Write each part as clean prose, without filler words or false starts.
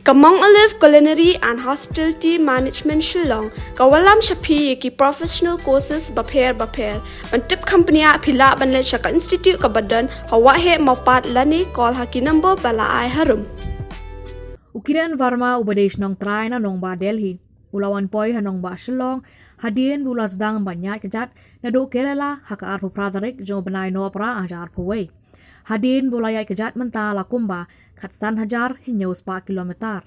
Kamong Olive Culinary and Hospitality Management Shillong, Kawalam Shapi ki professional courses baper. Pyndep company pila banle Shaka Institute kabadan hawahe mapat lani call haki number bala ai harum. Kiran Varma ubadesh nong try na nong ba Delhi. Ulawan poi hanong ba Shillong, hadien bulas dang banyak Kjat, Naduh Kerala haka arpu pradarik jo benai no pra ajar puway. Hadin bulayai Kjat menta lakumba katsan hajar hinyos pa kilometer.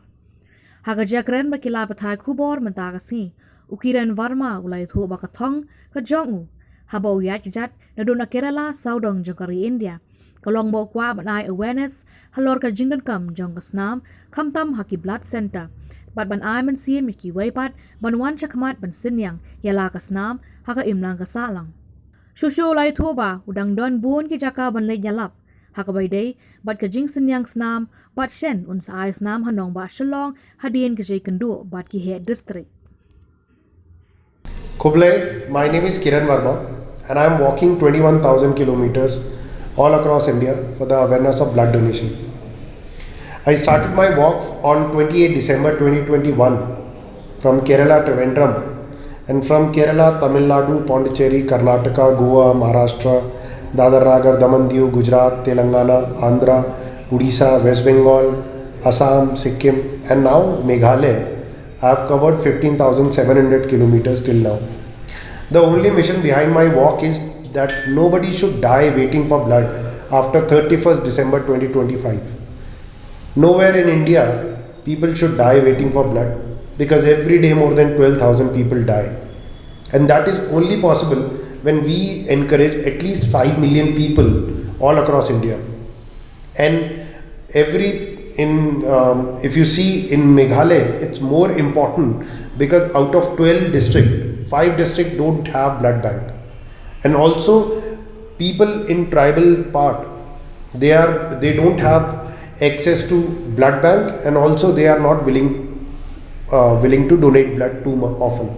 Haka jakren makila patai Khubor menta kasi. Kiran Varma ulai thu bakathong ka jong habo Iaid Kjat Naduh na Kerala sawdong jong India. Kalong mo kwa banai awareness Halor ka Jingdonkam jong ka Snam kamtam haki blood center. Bat ban ai man siya miki waypat banwan chakmat ban Synniang Jylla ka Snam haka imlang ka salang. Shushu ulai thu ba udang don buon ki jaka ban le Ialap. Haka bay day bat ka jing Synniang Snam bat shen unsa ay Snam hanong ba Shillong hadien ka jay kandu bat ki head district. Khubor, my name is Kiran Varma and I am walking 21,000 kilometers all across India for the awareness of blood donation. I started my walk on 28 December 2021 from Kerala to Trivandrum and from Kerala, Tamil Nadu, Pondicherry, Karnataka, Goa, Maharashtra, Dadar Nagar, Daman Diu, Gujarat, Telangana, Andhra, Odisha, West Bengal, Assam, Sikkim and now Meghalaya. I have covered 15,700 kilometers till now. The only mission behind my walk is that nobody should die waiting for blood after 31st December 2025. Nowhere in India people should die waiting for blood because every day more than 12,000 people die. And that is only possible when we encourage at least 5 million people all across India. And if you see in Meghalaya, it's more important because out of 12 districts, 5 districts don't have blood bank. And also people in tribal part, they don't have access to blood bank and also they are not willing to donate blood too often.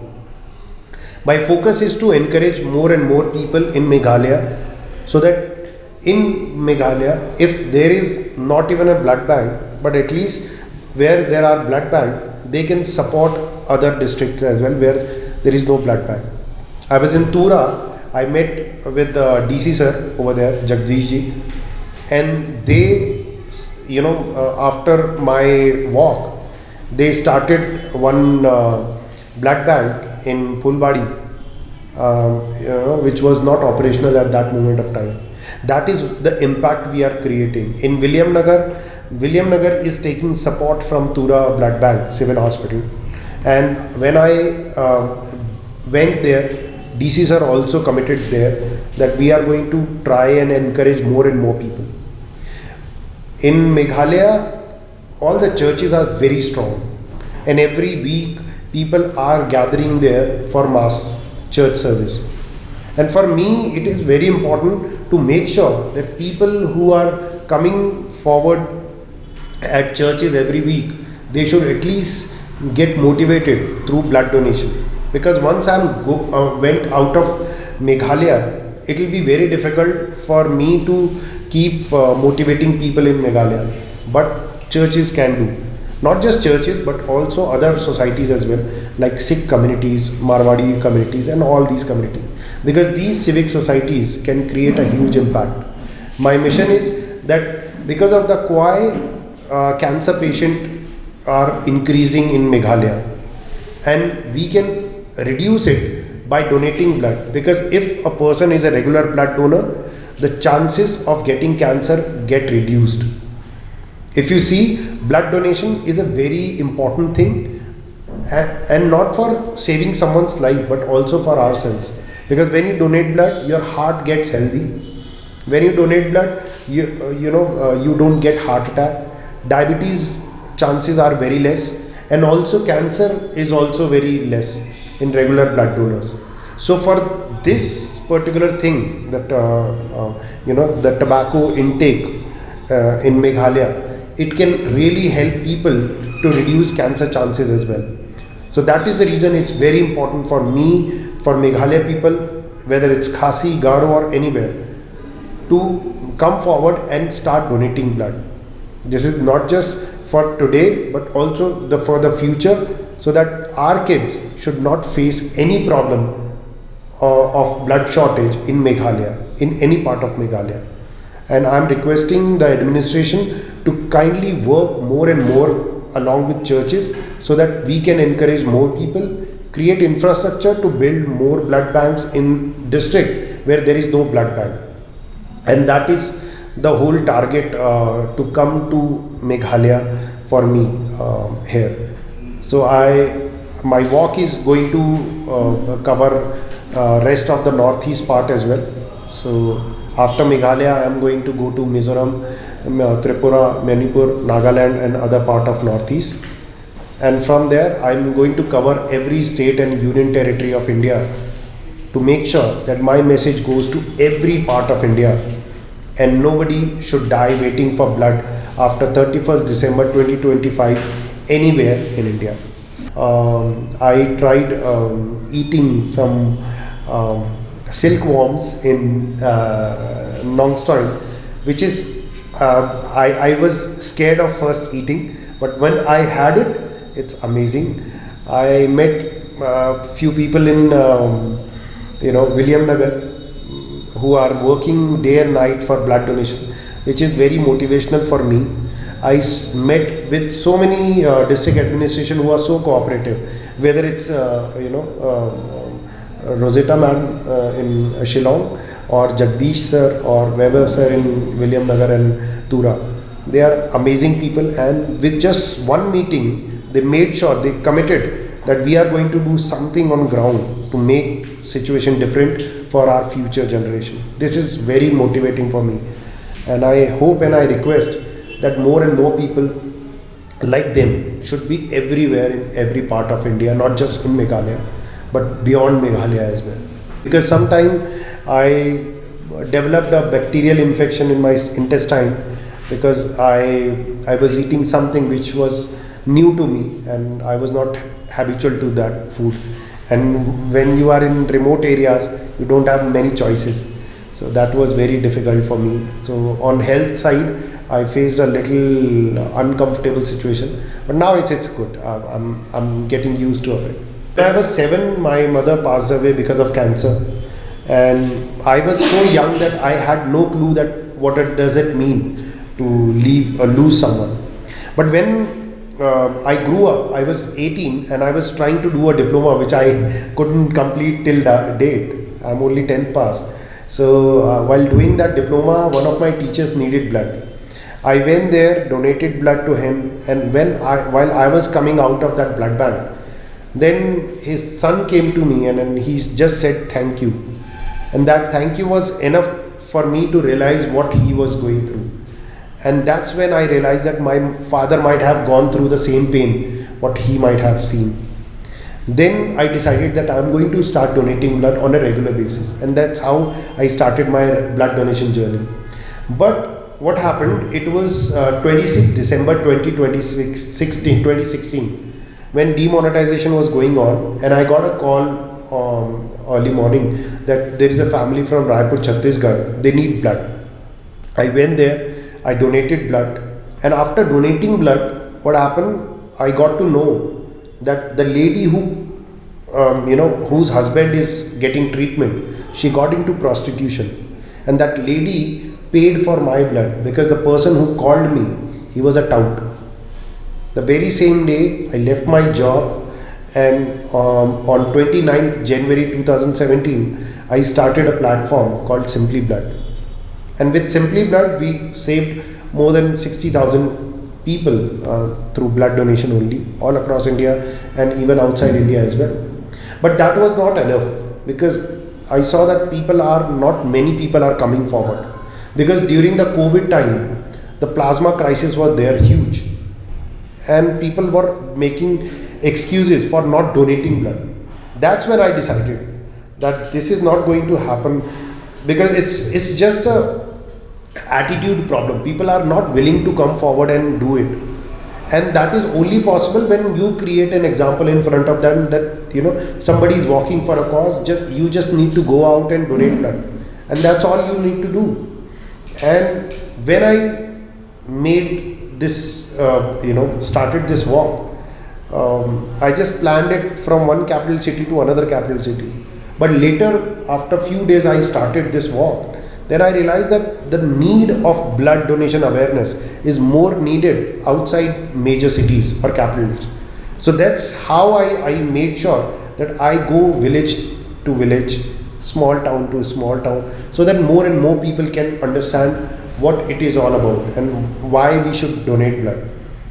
My focus is to encourage more and more people in Meghalaya so that in Meghalaya, if there is not even a blood bank, but at least where there are blood bank, they can support other districts as well where there is no blood bank. I was in Tura. I met with the DC sir over there, Jagdish ji, and they, after my walk, they started one blood bank in Pulbadi, which was not operational at that moment of time. That is the impact we are creating. In William Nagar is taking support from Tura Blood Bank, Civil Hospital, and when I went there, DCs are also committed there that we are going to try and encourage more and more people. In Meghalaya, all the churches are very strong and every week people are gathering there for mass church service. And for me, it is very important to make sure that people who are coming forward at churches every week, they should at least get motivated through blood donation. Because once I went out of Meghalaya, it will be very difficult for me to keep motivating people in Meghalaya. But churches can do. Not just churches, but also other societies as well, like Sikh communities, Marwadi communities, and all these communities. Because these civic societies can create a huge impact. My mission is that because of the Kwai cancer patient are increasing in Meghalaya, and we can reduce it by donating blood, because if a person is a regular blood donor, the chances of getting cancer get reduced. If you see, blood donation is a very important thing, and not for saving someone's life but also for ourselves, because when you donate blood, your heart gets healthy. When you donate blood, you don't get heart attack. Diabetes chances are very less, and also cancer is also very less in regular blood donors. So for this particular thing, that the tobacco intake in Meghalaya, it can really help people to reduce cancer chances as well. So that is the reason it's very important for me, for Meghalaya people, whether it's Khasi, Garo or anywhere, to come forward and start donating blood. This is not just for today, but also for the future, so that our kids should not face any problem of blood shortage in Meghalaya, in any part of Meghalaya. And I'm requesting the administration to kindly work more and more along with churches, so that we can encourage more people, create infrastructure to build more blood banks in district where there is no blood bank. And that is the whole target to come to Meghalaya for me here. So my walk is going to cover rest of the northeast part as well. So after Meghalaya, I am going to go to Mizoram, Tripura, Manipur, Nagaland and other part of northeast. And from there, I am going to cover every state and union territory of India to make sure that my message goes to every part of India, and nobody should die waiting for blood after 31st December 2025 anywhere in India. I tried eating some silkworms in Nongstoin, which is I was scared of first eating, but when I had it, it's amazing. I met few people in William Nagar who are working day and night for blood donation, which is very motivational for me. I met with so many district administration who are so cooperative, whether it's Rosetta man in Shillong, or Jagdish sir or Weber sir in William Nagar and Tura. They are amazing people, and with just one meeting they made sure, they committed that we are going to do something on ground to make situation different for our future generation. This is very motivating for me, and I hope and I request that more and more people like them should be everywhere in every part of India, not just in Meghalaya but beyond Meghalaya as well. Because sometime I developed a bacterial infection in my intestine because I was eating something which was new to me and I was not habitual to that food. And when you are in remote areas, you don't have many choices. So that was very difficult for me. So on health side, I faced a little uncomfortable situation, but now it's good. I'm getting used to it. When I was 7, my mother passed away because of cancer, and I was so young that I had no clue that what does it mean to leave or lose someone. But when I grew up, I was 18 and I was trying to do a diploma which I couldn't complete till date. I'm only 10th pass. So while doing that diploma, one of my teachers needed blood. I went there, donated blood to him, and while I was coming out of that blood bank, then his son came to me and he just said thank you. And that thank you was enough for me to realize what he was going through. And that's when I realized that my father might have gone through the same pain what he might have seen. Then I decided that I'm going to start donating blood on a regular basis, and that's how I started my blood donation journey. But what happened, it was 26 December 2016 when demonetization was going on, and I got a call early morning that there is a family from Raipur, Chhattisgarh, they need blood. I went there, I donated blood, and after donating blood, what happened, I got to know that the lady whose husband is getting treatment, she got into prostitution, and that lady paid for my blood because the person who called me, he was a tout. The very same day I left my job, and on 29th January 2017 I started a platform called Simply Blood, and with Simply Blood we saved more than 60,000 people through blood donation only, all across India and even outside India as well. But that was not enough, because I saw that not many people are coming forward, because during the COVID time the plasma crisis was there huge, and people were making excuses for not donating blood. That's when I decided that this is not going to happen, because it's just a attitude problem. People are not willing to come forward and do it, and that is only possible when you create an example in front of them that somebody is walking for a cause. You just need to go out and donate blood, and that's all you need to do. And when I made this started this walk. I just planned it from one capital city to another capital city. But later, after few days, I started this walk. Then I realized that the need of blood donation awareness is more needed outside major cities or capitals. So that's how I made sure that I go village to village, small town to small town, so that more and more people can understand what it is all about and why we should donate blood.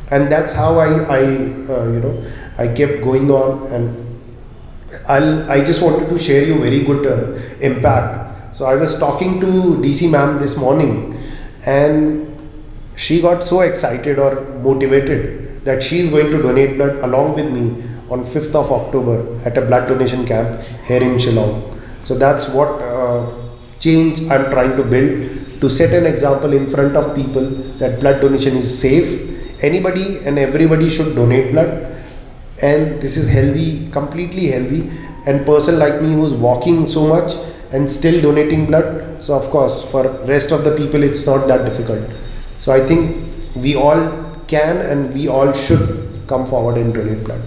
And that's how I kept going on, and I just wanted to share you very good impact. So I was talking to DC ma'am this morning, and she got so excited or motivated that she is going to donate blood along with me on 5th of October at a blood donation camp here in Shillong. So that's what change I'm trying to build, to set an example in front of people that blood donation is safe. Anybody and everybody should donate blood, and this is healthy, completely healthy. And person like me who's walking so much and still donating blood, so of course for rest of the people it's not that difficult. So I think we all can and we all should come forward and donate blood.